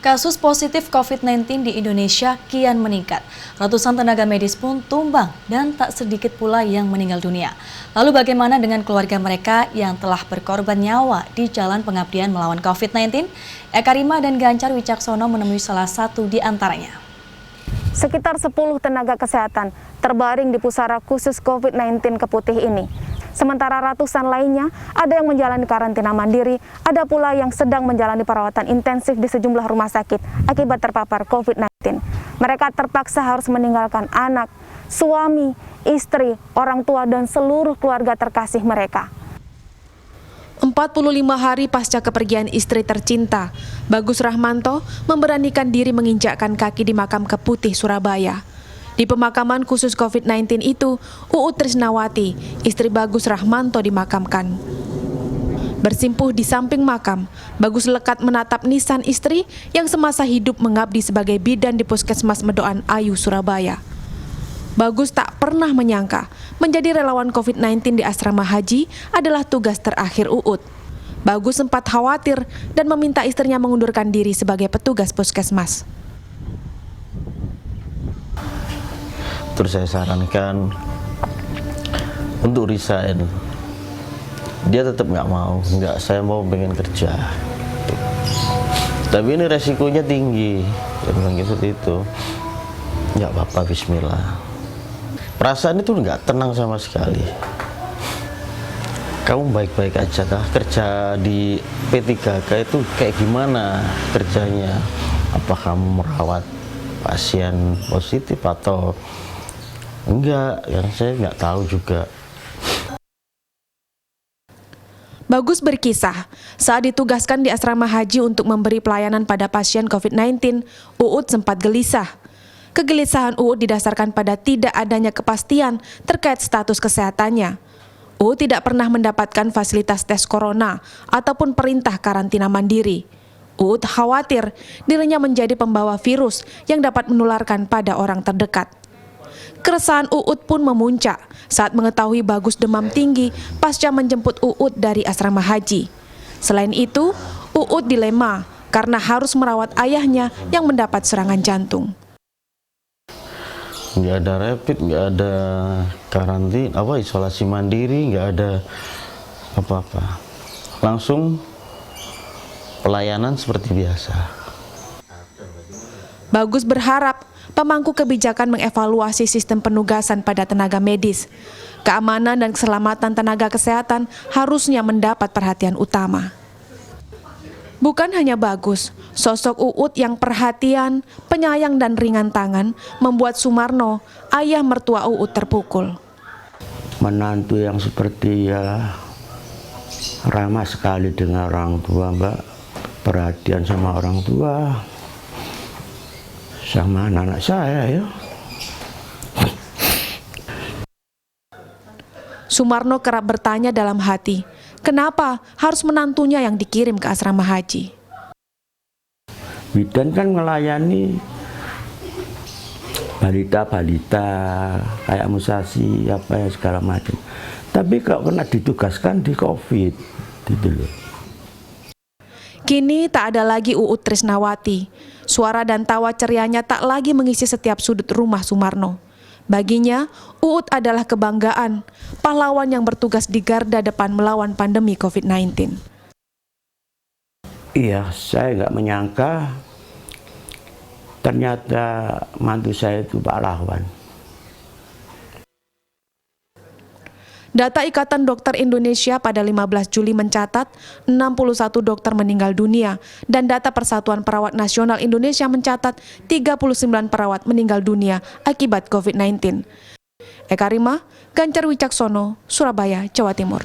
Kasus positif COVID-19 di Indonesia kian meningkat. Ratusan tenaga medis pun tumbang dan tak sedikit pula yang meninggal dunia. Lalu bagaimana dengan keluarga mereka yang telah berkorban nyawa di jalan pengabdian melawan COVID-19? Eka Rima dan Ganjar Wicaksono menemui salah satu di antaranya. Sekitar 10 tenaga kesehatan terbaring di pusara khusus COVID-19 Keputih ini. Sementara ratusan lainnya ada yang menjalani karantina mandiri, ada pula yang sedang menjalani perawatan intensif di sejumlah rumah sakit akibat terpapar COVID-19. Mereka terpaksa harus meninggalkan anak, suami, istri, orang tua, dan seluruh keluarga terkasih mereka. 45 hari pasca kepergian istri tercinta, Bagus Rahmanto memberanikan diri menginjakkan kaki di makam Keputih, Surabaya. Di pemakaman khusus COVID-19 itu, Uut Trisnawati, istri Bagus Rahmanto, dimakamkan. Bersimpuh di samping makam, Bagus lekat menatap nisan istri yang semasa hidup mengabdi sebagai bidan di Puskesmas Medokan Ayu, Surabaya. Bagus tak pernah menyangka menjadi relawan COVID-19 di asrama haji adalah tugas terakhir Uut. Bagus sempat khawatir dan meminta istrinya mengundurkan diri sebagai petugas puskesmas. Terus saya sarankan untuk resign. Dia tetap nggak mau, saya mau pengen kerja. Tapi ini resikonya tinggi, dia bilang seperti itu. Nggak apa-apa, bismillah. Perasaan itu nggak tenang sama sekali. Kamu baik-baik aja kah? Kerja di P3K itu kayak gimana kerjanya? Apa kamu merawat pasien positif atau enggak? Yang saya nggak tahu juga. Bagus berkisah, saat ditugaskan di asrama haji untuk memberi pelayanan pada pasien COVID-19, Uut sempat gelisah. Kegelisahan Uut didasarkan pada tidak adanya kepastian terkait status kesehatannya. Uut tidak pernah mendapatkan fasilitas tes corona ataupun perintah karantina mandiri. Uut khawatir dirinya menjadi pembawa virus yang dapat menularkan pada orang terdekat. Keresahan Uut pun memuncak saat mengetahui Bagus demam tinggi pasca menjemput Uut dari asrama haji. Selain itu, Uut dilema karena harus merawat ayahnya yang mendapat serangan jantung. Nggak ada rapid, nggak ada karantina, isolasi mandiri, nggak ada apa-apa. Langsung pelayanan seperti biasa. Bagus berharap pemangku kebijakan mengevaluasi sistem penugasan pada tenaga medis. Keamanan dan keselamatan tenaga kesehatan harusnya mendapat perhatian utama. Bukan hanya Bagus, sosok Uut yang perhatian, penyayang dan ringan tangan membuat Sumarno, ayah mertua Uut, terpukul. Menantu yang seperti ramah sekali dengan orang tua, Mbak. Perhatian sama orang tua, sama anak saya ya. Sumarno kerap bertanya dalam hati, kenapa harus menantunya yang dikirim ke asrama haji? Bidan kan melayani balita-balita, kayak musasi, segala macam. Tapi kalau kena ditugaskan di COVID, gitu loh. Kini tak ada lagi Uut Trisnawati. Suara dan tawa cerianya tak lagi mengisi setiap sudut rumah Sumarno. Baginya, Uut adalah kebanggaan, pahlawan yang bertugas di garda depan melawan pandemi COVID-19. Iya, saya nggak menyangka ternyata mantu saya itu pahlawan. Data Ikatan Dokter Indonesia pada 15 Juli mencatat 61 dokter meninggal dunia dan data Persatuan Perawat Nasional Indonesia mencatat 39 perawat meninggal dunia akibat COVID-19. Eka Rima, Ganjar Wicaksono, Surabaya, Jawa Timur.